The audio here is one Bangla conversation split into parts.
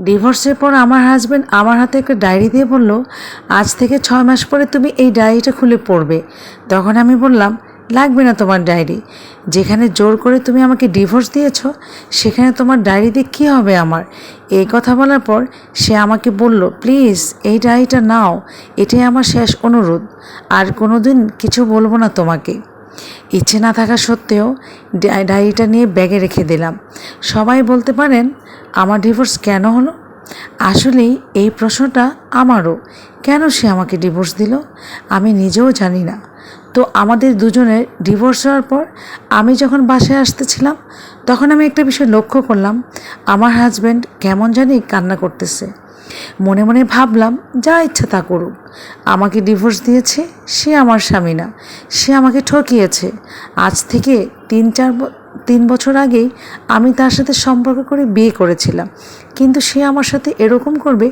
ডিভোর্সের পর আমার হাজব্যান্ড আমার হাতে একটা ডায়েরি দিয়ে বলল, আজ থেকে 6 মাস পরে তুমি এই ডায়েরিটা খুলে পড়বে। তখন আমি বললাম, লাগবে না তোমার ডায়েরি, যেখানে জোর করে তুমি আমাকে ডিভোর্স দিয়েছ সেখানে তোমার ডায়েরি দিয়ে কী হবে আমার। এই কথা বলার পর সে আমাকে বলল, প্লিজ এই ডায়েরিটা নাও, এটাই আমার শেষ অনুরোধ, আর কোনো দিন কিছু বলবো না তোমাকে। ইচ্ছে না থাকা সত্ত্বেও ডায়েরিটা নিয়ে ব্যাগে রেখে দিলাম। সবাই বলতে পারেন আমার ডিভোর্স কেন হলো? আসলেই এই প্রশ্নটা আমারও। কেন সে আমাকে ডিভোর্স দিল আমি নিজেও জানি না। তো আমাদের দুজনের ডিভোর্স হওয়ার পর আমি যখন বাসায় আসতেছিলাম তখন আমি একটা বিষয় লক্ষ্য করলাম, আমার হাজব্যান্ড কেমন জানি কান্না করতেছে। মনে মনে ভাবলাম, যা ইচ্ছা তা করুক, আমাকে ডিভোর্স দিয়েছে, সে আমার স্বামী না, সে আমাকে ঠকিয়েছে। আজ থেকে 3 বছর আগেই আমি তার সাথে সম্পর্ক করে বিয়ে করেছিলাম, কিন্তু সে আমার সাথে এরকম করবে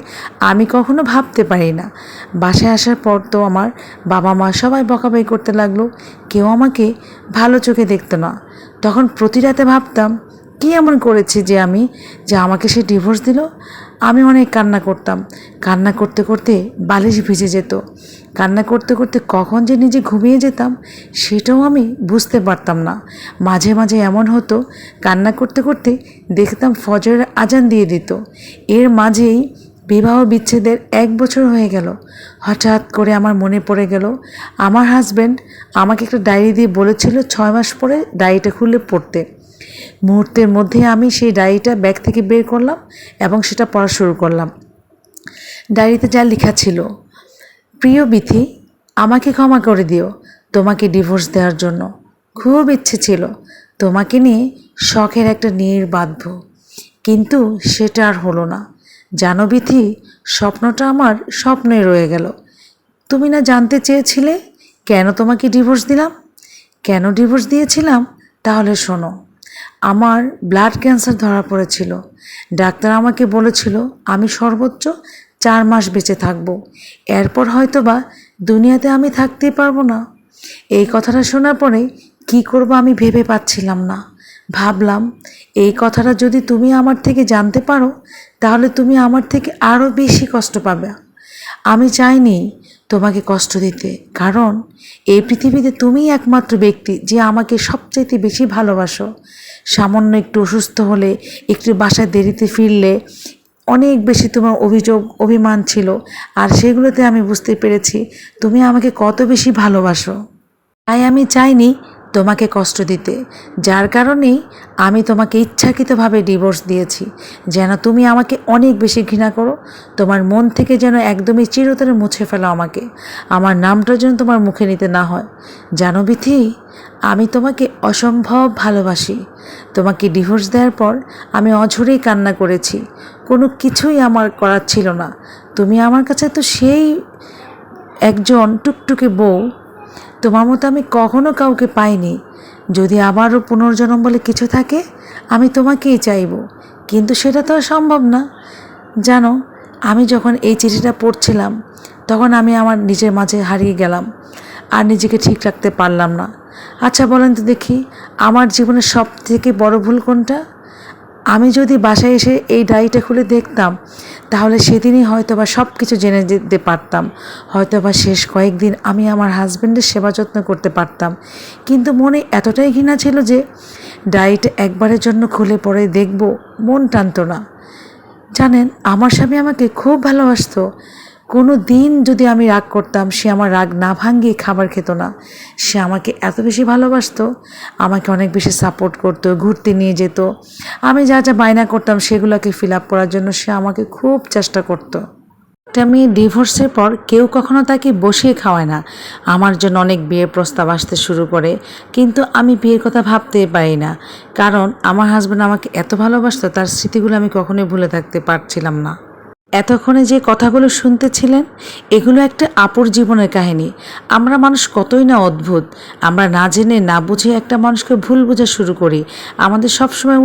আমি কখনো ভাবতে পারি না। বাসায় আসার পর তো আমার বাবা মা সবাই বকাবকি করতে লাগলো, কেউ আমাকে ভালো চোখে দেখতো না। তখন প্রতি রাতে ভাবতাম, কী এমন করেছি যে আমাকে সে ডিভোর্স দিল। আমি অনেক কান্না করতাম, কান্না করতে করতে বালিশ ভিজে যেত, কান্না করতে করতে কখন যে নিজে ঘুমিয়ে যেতাম সেটাও আমি বুঝতে পারতাম না। মাঝে মাঝে এমন হতো, কান্না করতে করতে দেখতাম ফজরের আজান দিয়ে দিত। এর মাঝেই বিবাহ বিচ্ছেদের 1 বছর হয়ে গেল। হঠাৎ করে আমার মনে পড়ে গেল, আমার হাজব্যান্ড আমাকে একটা ডায়েরি দিয়ে বলেছিল 6 মাস পরে ডায়েরিটা খুলে পড়তে। মুহূর্তের মধ্যে আমি সেই ডায়েরিটা ব্যাগ থেকে বের করলাম এবং সেটা পড়া শুরু করলাম। ডায়েরিতে যা লেখা ছিল, প্রিয় বিথি, আমাকে ক্ষমা করে দিও তোমাকে ডিভোর্স দেওয়ার জন্য। খুব ইচ্ছে ছিল তোমাকে নিয়ে শখের একটা নীড় বাঁধব, কিন্তু সেটা আর হলো না। জানো বিথি, স্বপ্নটা আমার স্বপ্নে রয়ে গেল। তুমি না জানতে চেয়েছিলে কেন তোমাকে ডিভোর্স দিলাম? কেন ডিভোর্স দিয়েছিলাম? তাহলে শোনো। আমার ব্লাড ক্যান্সার ধরা পড়েছিল। ডাক্তার আমাকে বলেছিল আমি সর্বোচ্চ 4 মাস বেঁচে থাকব, এরপর হয়তো বা দুনিয়াতে আমি থাকতেই পারবো না। এই কথাটা শোনার পরে কি করব আমি ভেবে পাচ্ছিলাম না। ভাবলাম, এই কথাটা যদি তুমি আমার থেকে জানতে পারো তাহলে তুমি আমার থেকে আরও বেশি কষ্ট পাবে। আমি চাইনি তোমাকে কষ্ট দিতে, কারণ এই পৃথিবীতে তুমিই একমাত্র ব্যক্তি যে আমাকে সবচাইতে বেশি ভালোবাসো। সামান্য একটু অসুস্থ হলে, একটু বাসায় দেরিতে ফিরলে অনেক বেশি তোমার অভিমান ছিল, আর সেগুলোতে আমি বুঝতে পেরেছি তুমি আমাকে কত বেশি ভালোবাসো। তাই আমি চাইনি তোমাকে কষ্ট দিতে, যার কারণেই আমি তোমাকে ইচ্ছাকৃতভাবে ডিভোর্স দিয়েছি, যেন তুমি আমাকে অনেক বেশি ঘৃণা করো, তোমার মন থেকে যেন একদমই চিরতরে মুছে ফেলো আমাকে, আমার নামটা যেন তোমার মুখে নিতে না হয়। জানো বিথি, আমি তোমাকে অসম্ভব ভালোবাসি। তোমাকে ডিভোর্স দেওয়ার পর আমি অঝরেই কান্না করেছি, কোনো কিছুই আমার করার ছিল না। তুমি আমার কাছে তো সেই একজন টুকটুকে বউ, তোমার মতো আমি কখনো কাউকে পাইনি। যদি আবারও পুনর্জন্ম বলে কিছু থাকে আমি তোমাকেই চাইব, কিন্তু সেটা তো আর সম্ভব না। জানো, আমি যখন এই চিঠিটা পড়ছিলাম তখন আমি আমার নিজের মাঝে হারিয়ে গেলাম, আর নিজেকে ঠিক রাখতে পারলাম না। আচ্ছা বলেন তো দেখি, আমার জীবনের সব থেকে বড় ভুল কোনটা? আমি যদি বাসায় এসে এই ডায়েরিটা খুলে দেখতাম তাহলে সেদিনই হয়তোবা সব কিছু জেনে যেতে পারতাম, হয়তোবা শেষ কয়েকদিন আমি আমার হাজব্যান্ডের সেবা যত্ন করতে পারতাম। কিন্তু মনে এতটাই ঘৃণা ছিল যে ডায়েরিটা একবারের জন্য খুলে পড়ে দেখব মন টানতো না। জানেন, আমার স্বামী আমাকে খুব ভালোবাসতো। কোনো দিন যদি আমি রাগ করতাম সে আমার রাগ না ভাঙিয়ে খাবার খেত না। সে আমাকে এত বেশি ভালোবাসতো, আমাকে অনেক বেশি সাপোর্ট করতো, ঘুরতে নিয়ে যেত। আমি যা যা বায়না করতাম সেগুলোকে ফিল আপ করার জন্য সে আমাকে খুব চেষ্টা করতো। একটা মেয়ে ডিভোর্সের পর কেউ কখনো তাকে বসিয়ে খাওয়ায় না। আমার জন্য অনেক বিয়ের প্রস্তাব আসতে শুরু করে, কিন্তু আমি বিয়ের কথা ভাবতেই পারি না, কারণ আমার হাজব্যান্ড আমাকে এত ভালোবাসতো, তার স্মৃতিগুলো আমি কখনোই ভুলে থাকতে পারছিলাম না। এতক্ষণে যে কথাগুলো শুনতেছিলেন এগুলো একটা আপুর জীবনের কাহিনী। আমরা মানুষ কতই না অদ্ভুত, আমরা না জেনে না বুঝে একটা মানুষকে ভুল বোঝা শুরু করি। আমাদের সবসময়